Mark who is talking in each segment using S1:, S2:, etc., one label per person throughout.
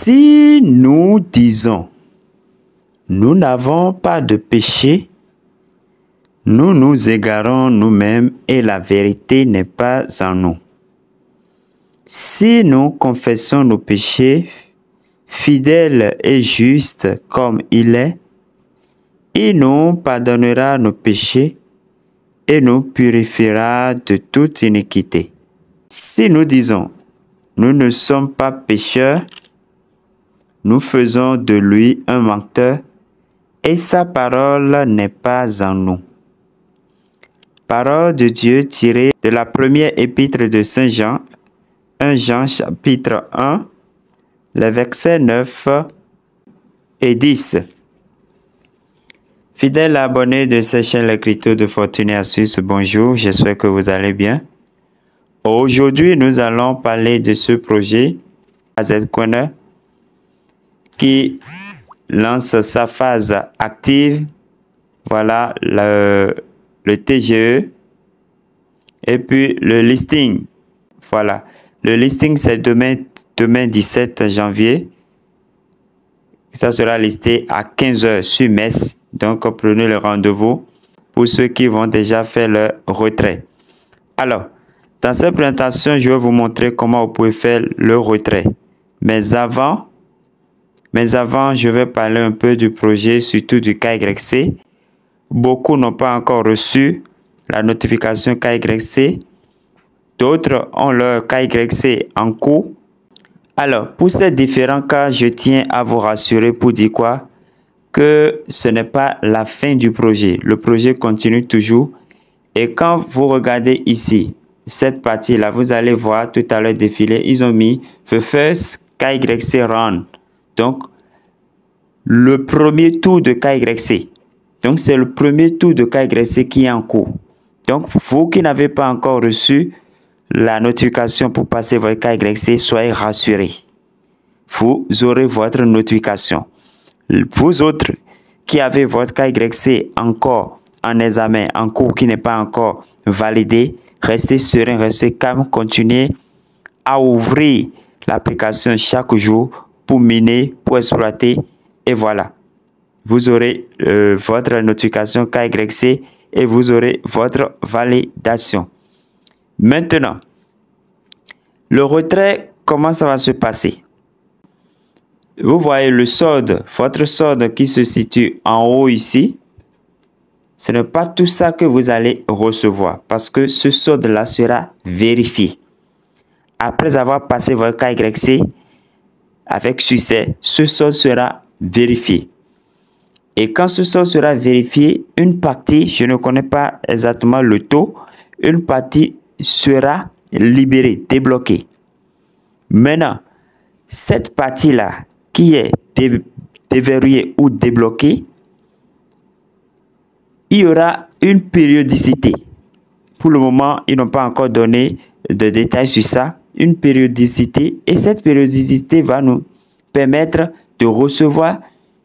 S1: Si nous disons, nous n'avons pas de péché, nous nous égarons nous-mêmes et la vérité n'est pas en nous. Si nous confessons nos péchés, fidèle et juste comme il est, il nous pardonnera nos péchés et nous purifiera de toute iniquité. Si nous disons, nous ne sommes pas pécheurs, nous faisons de lui un menteur et sa parole n'est pas en nous. Parole de Dieu tirée de la première épître de Saint Jean, 1 Jean chapitre 1, les versets 9 et 10. Fidèles abonnés de cette chaîne l'écriture de Fortuné Astuce, bonjour, j'espère que vous allez bien. Aujourd'hui, nous allons parler de ce projet AZ Corner qui lance sa phase active. Voilà le TGE et puis le listing. Voilà, le listing c'est demain 17 janvier. Ça sera listé à 15 h sur Metz. Donc prenez le rendez-vous pour ceux qui vont déjà faire leur retrait. Alors, dans cette présentation, je vais vous montrer comment vous pouvez faire le retrait. Mais avant, je vais parler un peu du projet, surtout du KYC. Beaucoup n'ont pas encore reçu la notification KYC. D'autres ont leur KYC en cours. Alors, pour ces différents cas, je tiens à vous rassurer pour dire quoi? Que ce n'est pas la fin du projet. Le projet continue toujours. Et quand vous regardez ici, cette partie-là, vous allez voir tout à l'heure défiler, ils ont mis The First KYC Round. Donc, le premier tour de KYC. Donc, c'est le premier tour de KYC qui est en cours. Donc, vous qui n'avez pas encore reçu la notification pour passer votre KYC, soyez rassurés. Vous aurez votre notification. Vous autres qui avez votre KYC encore en examen, en cours, qui n'est pas encore validé, restez serein, restez calme, continuez à ouvrir l'application chaque jour pour miner, pour exploiter et voilà. Vous aurez votre notification KYC et vous aurez votre validation. Maintenant, le retrait, comment ça va se passer? Vous voyez le solde, votre solde qui se situe en haut ici. Ce n'est pas tout ça que vous allez recevoir parce que ce solde-là sera vérifié. Après avoir passé votre KYC avec succès, ce solde sera vérifié. Et quand ce solde sera vérifié, une partie, je ne connais pas exactement le taux, une partie sera libérée, débloquée. Maintenant, cette partie-là qui est déverrouillée ou débloquée, il y aura une périodicité. Pour le moment, ils n'ont pas encore donné de détails sur ça. Une périodicité. Et cette périodicité va nous permettre de recevoir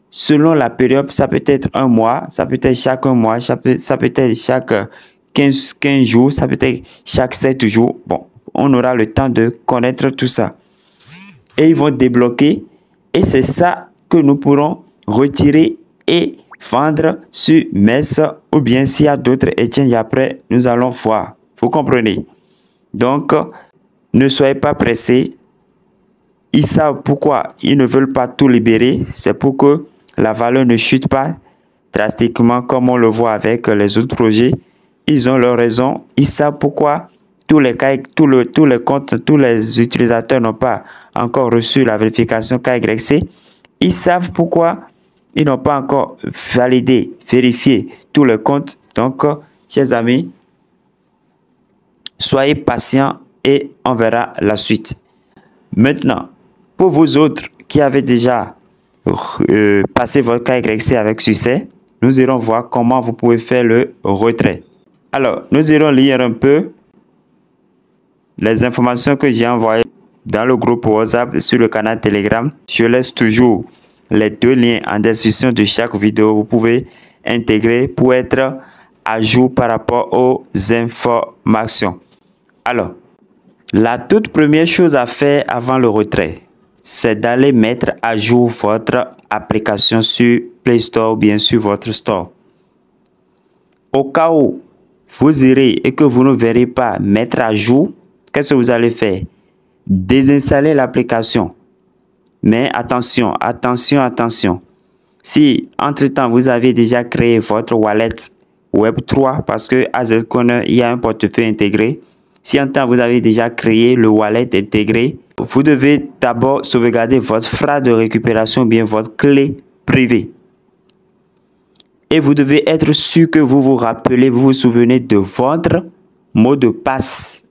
S1: selon la période. Ça peut être un mois, ça peut être chaque mois, ça peut être chaque 15 jours, ça peut être chaque 7 jours. Bon, on aura le temps de connaître tout ça. Et ils vont débloquer. Et c'est ça que nous pourrons retirer et vendre sur Metz ou bien s'il y a d'autres exchanges après, nous allons voir. Vous comprenez? Donc, ne soyez pas pressés. Ils savent pourquoi ils ne veulent pas tout libérer. C'est pour que la valeur ne chute pas drastiquement comme on le voit avec les autres projets. Ils ont leur raison. Ils savent pourquoi tous les comptes, tous les utilisateurs n'ont pas encore reçu la vérification KYC. Ils savent pourquoi ils n'ont pas encore validé, vérifié tous les comptes. Donc, chers amis, soyez patients et on verra la suite. Maintenant, pour vous autres qui avez déjà passé votre KYC avec succès, nous irons voir comment vous pouvez faire le retrait. Alors, nous irons lire un peu les informations que j'ai envoyées dans le groupe WhatsApp sur le canal Telegram. Je laisse toujours les deux liens en description de chaque vidéo. Vous pouvez intégrer pour être à jour par rapport aux informations. Alors, la toute première chose à faire avant le retrait, c'est d'aller mettre à jour votre application sur Play Store ou bien sur votre store. Au cas où vous irez et que vous ne verrez pas mettre à jour, qu'est-ce que vous allez faire? Désinstaller l'application. Mais attention, attention, attention. Si entre-temps vous avez déjà créé votre wallet Web3 parce que AZCoiner, il y a un portefeuille intégré. Si entre-temps vous avez déjà créé le wallet intégré, vous devez d'abord sauvegarder votre phrase de récupération ou bien votre clé privée. Et vous devez être sûr que vous vous rappelez, vous vous souvenez de votre mot de passe.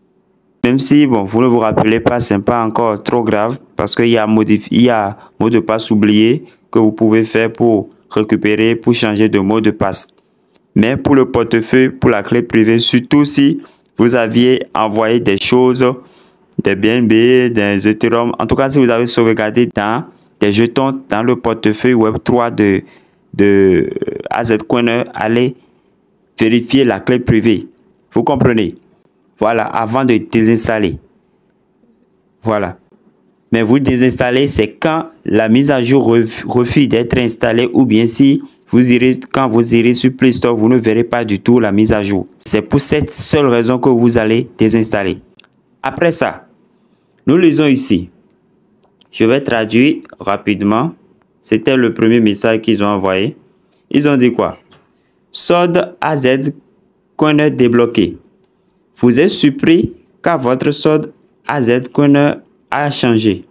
S1: Même si, bon, vous ne vous rappelez pas, ce n'est pas encore trop grave parce qu'il y a mot de passe oublié que vous pouvez faire pour récupérer, pour changer de mot de passe. Mais pour le portefeuille, pour la clé privée, surtout si vous aviez envoyé des choses, des BNB, des Ethereum, en tout cas si vous avez sauvegardé dans des jetons dans le portefeuille Web3 de AZCoiner, allez vérifier la clé privée. Vous comprenez? Voilà, avant de désinstaller. Voilà. Mais vous désinstallez, c'est quand la mise à jour refuse d'être installée ou bien si quand vous irez sur Play Store, vous ne verrez pas du tout la mise à jour. C'est pour cette seule raison que vous allez désinstaller. Après ça, nous lisons ici. Je vais traduire rapidement. C'était le premier message qu'ils ont envoyé. Ils ont dit quoi? Solde AZCoiner débloqué. Vous êtes surpris car votre solde AZCoiner a changé.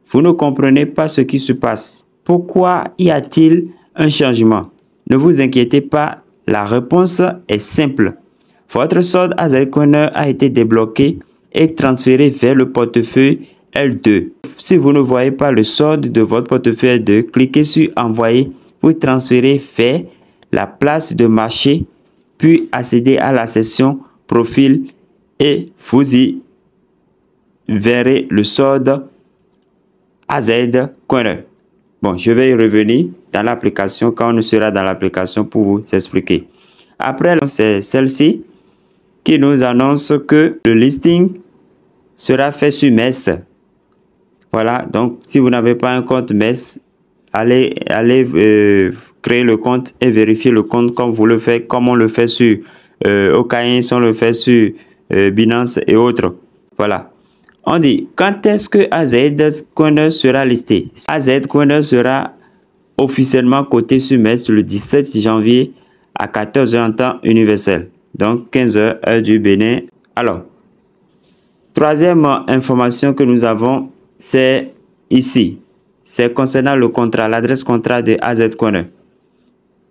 S1: Vous ne comprenez pas ce qui se passe. Pourquoi y a-t-il un changement? Ne vous inquiétez pas, la réponse est simple. Votre solde AZCoiner a été débloqué et transféré vers le portefeuille L2. Si vous ne voyez pas le solde de votre portefeuille L2, cliquez sur Envoyer, vous transférez vers la place de marché, puis accédez à la section Profil et vous y verrez le solde AZCoiner. Bon, je vais y revenir dans l'application quand on sera dans l'application pour vous expliquer. Après, c'est celle-ci qui nous annonce que le listing sera fait sur MES. Voilà, donc si vous n'avez pas un compte MES, allez créer le compte et vérifier le compte comme on le fait sur Okains, on le fait sur Binance et autres. Voilà. On dit, quand est-ce que AZCoiner sera listé? AZCoiner sera officiellement coté sur MES le 17 janvier à 14 h en temps universel. Donc 15 h heure du Bénin. Alors, troisième information que nous avons, c'est ici. C'est concernant le contrat, l'adresse contrat de AZCoiner.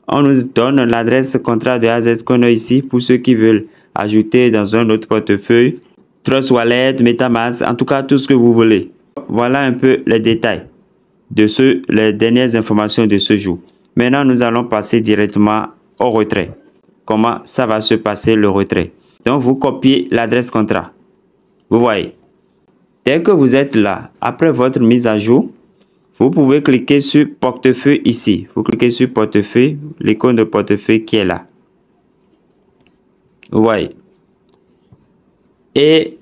S1: On nous donne l'adresse contrat de AZCoiner ici pour ceux qui veulent ajouter dans un autre portefeuille. Trust Wallet, MetaMask, en tout cas tout ce que vous voulez. Voilà un peu les détails les dernières informations de ce jour. Maintenant, nous allons passer directement au retrait. Comment ça va se passer le retrait? Donc, vous copiez l'adresse contrat. Vous voyez. Dès que vous êtes là, après votre mise à jour, vous pouvez cliquer sur portefeuille ici. Vous cliquez sur portefeuille, l'icône de portefeuille qui est là. Vous voyez. Et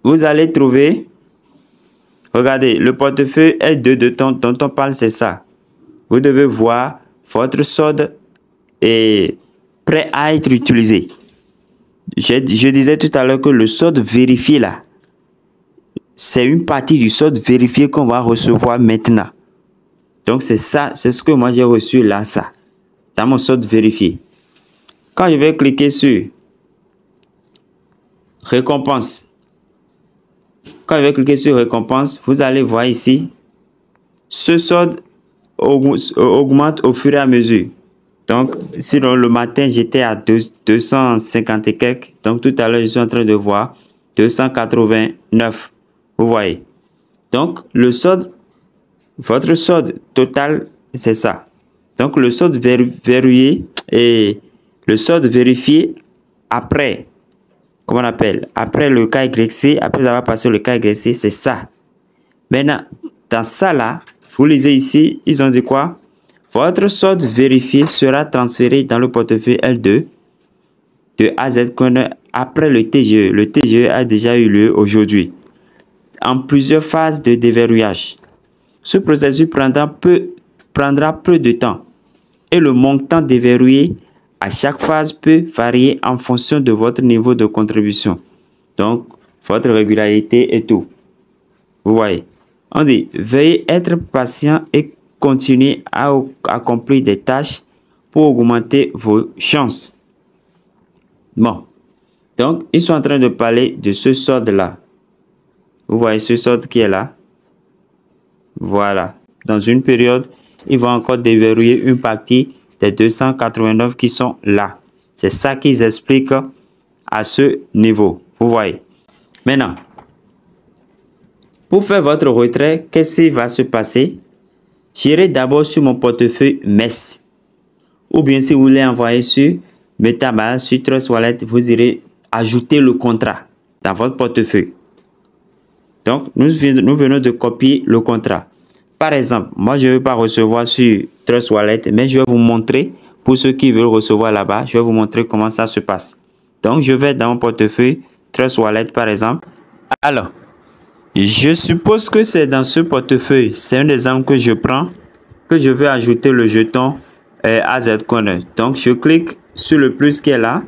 S1: vous allez trouver, regardez, le portefeuille L2 dont on parle, c'est ça. Vous devez voir votre solde est prêt à être utilisé. Je disais tout à l'heure que le solde vérifié là, c'est une partie du solde vérifié qu'on va recevoir maintenant. Donc c'est ça, c'est ce que moi j'ai reçu là, ça, dans mon solde vérifié. Quand je vais cliquer sur récompense, quand je vais cliquer sur récompense, vous allez voir ici, ce solde augmente au fur et à mesure. Donc, sinon le matin, j'étais à 250 et quelques. Donc, tout à l'heure, je suis en train de voir 289. Vous voyez. Donc, le solde, votre solde total, c'est ça. Donc, le solde verrouillé et le solde vérifié après, comment on appelle, après le KYC, après avoir passé le KYC, c'est ça. Maintenant, dans ça là, vous lisez ici, ils ont dit quoi? Votre solde vérifié sera transféré dans le portefeuille L2 de AZCoiner après le TGE. Le TGE a déjà eu lieu aujourd'hui. en plusieurs phases de déverrouillage. Ce processus prendra peu de temps et le montant déverrouillé à chaque phase peut varier en fonction de votre niveau de contribution. Donc, votre régularité et tout. Vous voyez. On dit, veuillez être patient et continuer à accomplir des tâches pour augmenter vos chances. Bon. Donc, ils sont en train de parler de ce solde-là. Vous voyez ce solde qui est là. Voilà. Dans une période, ils vont encore déverrouiller une partie des 289 qui sont là. C'est ça qu'ils expliquent à ce niveau. Vous voyez. Maintenant, pour faire votre retrait, qu'est-ce qui va se passer? J'irai d'abord sur mon portefeuille MES. Ou bien si vous voulez envoyer sur MetaMask, sur Trust Wallet, vous irez ajouter le contrat dans votre portefeuille. Donc, nous venons de copier le contrat. Par exemple, moi, je ne vais pas recevoir sur Trust Wallet, mais je vais vous montrer, pour ceux qui veulent recevoir là-bas, je vais vous montrer comment ça se passe. Donc, je vais dans mon portefeuille Trust Wallet, par exemple. Alors, je suppose que c'est dans ce portefeuille. C'est un exemple que je prends, que je vais ajouter le jeton AZCoin. Donc, je clique sur le plus qui est là.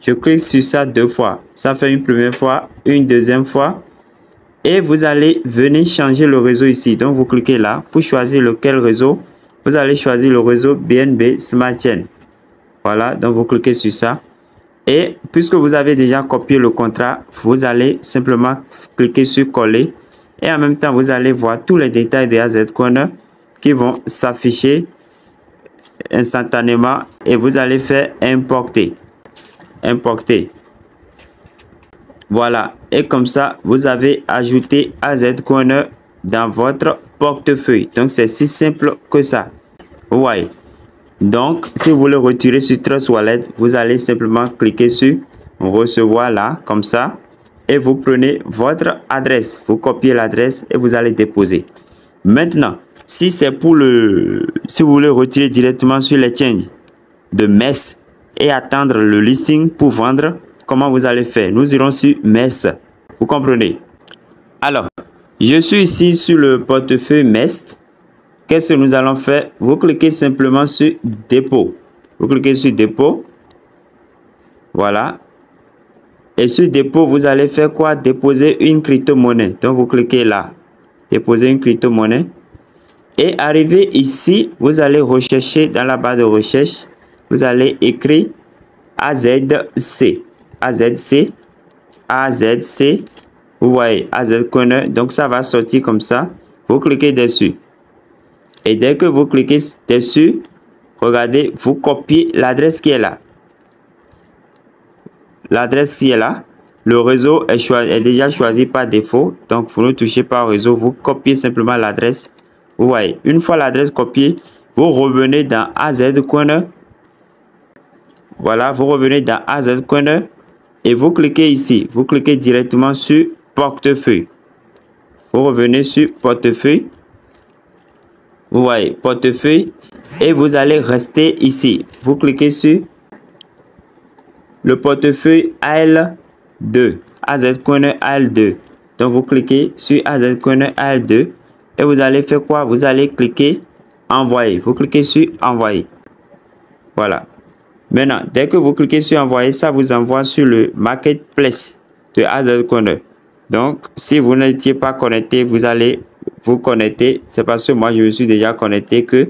S1: Je clique sur ça 2 fois. Ça fait une première fois, une deuxième fois. Et vous allez venir changer le réseau ici. Donc, vous cliquez là pour choisir lequel réseau. Vous allez choisir le réseau BNB Smart Chain. Voilà, donc vous cliquez sur ça. Et puisque vous avez déjà copié le contrat, vous allez simplement cliquer sur coller. Et en même temps, vous allez voir tous les détails de AZCoin qui vont s'afficher instantanément. Et vous allez faire importer. Importer. Voilà. Et comme ça, vous avez ajouté AZCoin dans votre portefeuille. Donc, c'est si simple que ça. Vous voyez. Donc, si vous voulez retirer sur Trust Wallet, vous allez simplement cliquer sur recevoir là, comme ça. Et vous prenez votre adresse. Vous copiez l'adresse et vous allez déposer. Maintenant, si c'est pour si vous voulez retirer directement sur l'exchange de MES et attendre le listing pour vendre, comment vous allez faire? Nous irons sur MES. Vous comprenez? Alors, je suis ici sur le portefeuille MES. Qu'est-ce que nous allons faire? Vous cliquez simplement sur dépôt. Vous cliquez sur dépôt. Voilà. Et sur dépôt, vous allez faire quoi? Déposer une crypto-monnaie. Donc, vous cliquez là. Déposer une crypto-monnaie. Et arrivé ici, vous allez rechercher dans la barre de recherche. Vous allez écrire AZC. AZC. AZC. Vous voyez, AZCoin. Donc, ça va sortir comme ça. Vous cliquez dessus. Et dès que vous cliquez dessus, regardez, vous copiez l'adresse qui est là. L'adresse qui est là. Le réseau est déjà choisi par défaut. Donc, vous ne touchez pas au réseau. Vous copiez simplement l'adresse. Vous voyez, une fois l'adresse copiée, vous revenez dans AZCoin. Voilà, vous revenez dans AZCoin et vous cliquez ici. Vous cliquez directement sur portefeuille. Vous revenez sur portefeuille. Vous voyez, portefeuille. Et vous allez rester ici. Vous cliquez sur le portefeuille AL2. AZCoin AL2. Donc, vous cliquez sur AZCoin AL2. Et vous allez faire quoi? Vous allez cliquer envoyer. Vous cliquez sur envoyer. Voilà. Maintenant, dès que vous cliquez sur envoyer, ça vous envoie sur le marketplace de AZCoin. Donc, si vous n'étiez pas connecté, vous allez vous connecter. C'est parce que moi, je me suis déjà connecté que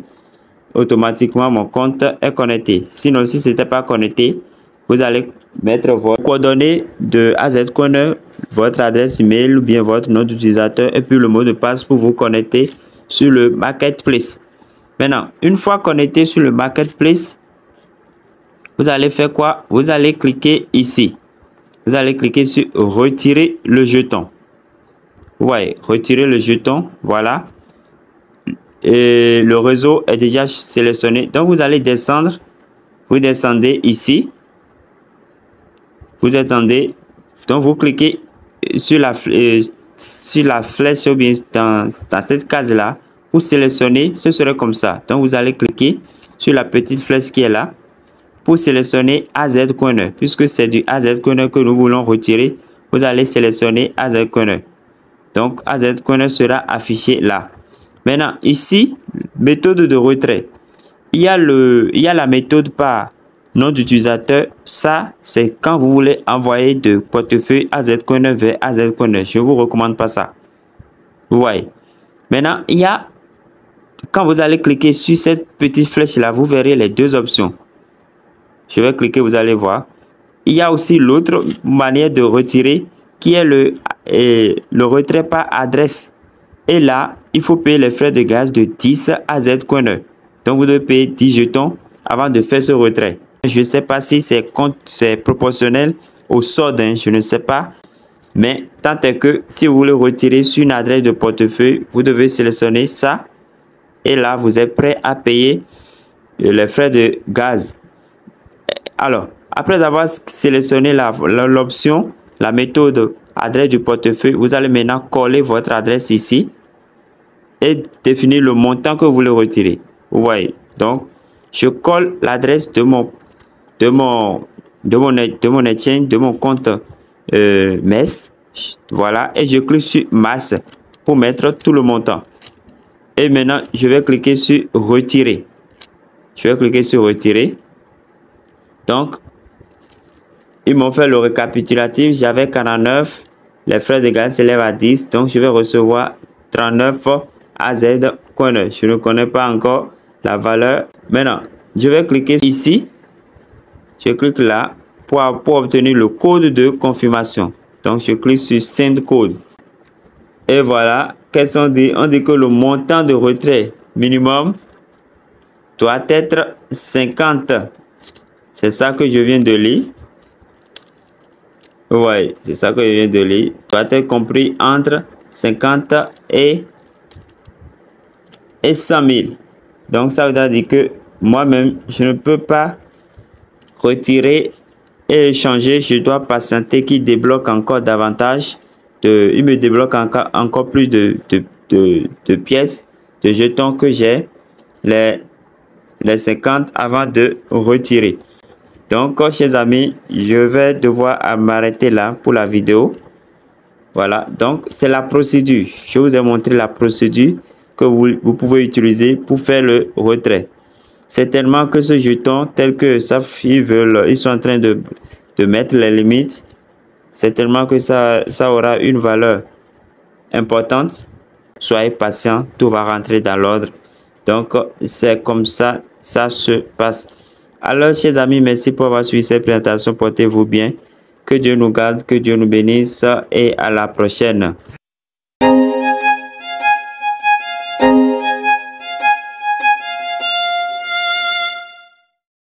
S1: automatiquement mon compte est connecté. Sinon, si ce n'était pas connecté, vous allez mettre vos coordonnées de AZCoin, votre adresse email ou bien votre nom d'utilisateur et puis le mot de passe pour vous connecter sur le marketplace. Maintenant, une fois connecté sur le marketplace, vous allez faire quoi? Vous allez cliquer ici. Vous allez cliquer sur retirer le jeton. Vous voyez, retirer le jeton, voilà. Et le réseau est déjà sélectionné. Donc, vous allez descendre. Vous descendez ici. Vous attendez. Donc, vous cliquez sur la flèche ou bien dans cette case-là. Pour sélectionner, ce serait comme ça. Donc, vous allez cliquer sur la petite flèche qui est là. Pour sélectionner AZCoin. Puisque c'est du AZCoin que nous voulons retirer, vous allez sélectionner AZCoin. Donc, AZCoiner sera affiché là. Maintenant, ici, méthode de retrait. Il y a la méthode par nom d'utilisateur. Ça, c'est quand vous voulez envoyer de portefeuille AZCoiner vers AZCoiner. Je ne vous recommande pas ça. Vous voyez. Maintenant, il y a, quand vous allez cliquer sur cette petite flèche là, vous verrez les deux options. Je vais cliquer, vous allez voir. Il y a aussi l'autre manière de retirer qui est le retrait par adresse. Et là, il faut payer les frais de gaz de 10 AZCoiner. Donc, vous devez payer 10 jetons avant de faire ce retrait. Je ne sais pas si c'est proportionnel au solde, hein, je ne sais pas. Mais tant est que si vous voulez retirer sur une adresse de portefeuille, vous devez sélectionner ça. Et là, vous êtes prêt à payer les frais de gaz. Alors, après avoir sélectionné l'option, la méthode adresse du portefeuille, vous allez maintenant coller votre adresse ici et définir le montant que vous voulez retirer. Vous voyez, donc je colle l'adresse de mon exchange, de mon compte MES. Voilà, et je clique sur masse pour mettre tout le montant. Et maintenant, je vais cliquer sur retirer. Je vais cliquer sur retirer. Donc, ils m'ont fait le récapitulatif. J'avais 49. Les frais de gaz s'élèvent à 10. Donc, je vais recevoir 39 AZCoiner. Je ne connais pas encore la valeur. Maintenant, je vais cliquer ici. Je clique là pour obtenir le code de confirmation. Donc, je clique sur Send Code. Et voilà. Qu'est-ce qu'on dit? On dit que le montant de retrait minimum doit être 50. C'est ça que je viens de lire. Oui, c'est ça que je viens de lire. Doit être compris entre 50 et 100 000. Donc, ça veut dire que moi-même, je ne peux pas retirer et échanger. Je dois patienter qu'il débloque encore davantage. Il me débloque encore plus de pièces, de jetons que j'ai. Les 50 avant de retirer. Donc, chers amis, je vais devoir m'arrêter là pour la vidéo. Voilà, donc c'est la procédure. Je vous ai montré la procédure que vous pouvez utiliser pour faire le retrait. Certainement que ce jeton, tel que ça, ils sont en train de mettre les limites. Certainement que ça aura une valeur importante. Soyez patient, tout va rentrer dans l'ordre. Donc, c'est comme ça, ça se passe. Alors, chers amis, merci pour avoir suivi cette présentation. Portez-vous bien. Que Dieu nous garde, que Dieu nous bénisse et à la prochaine.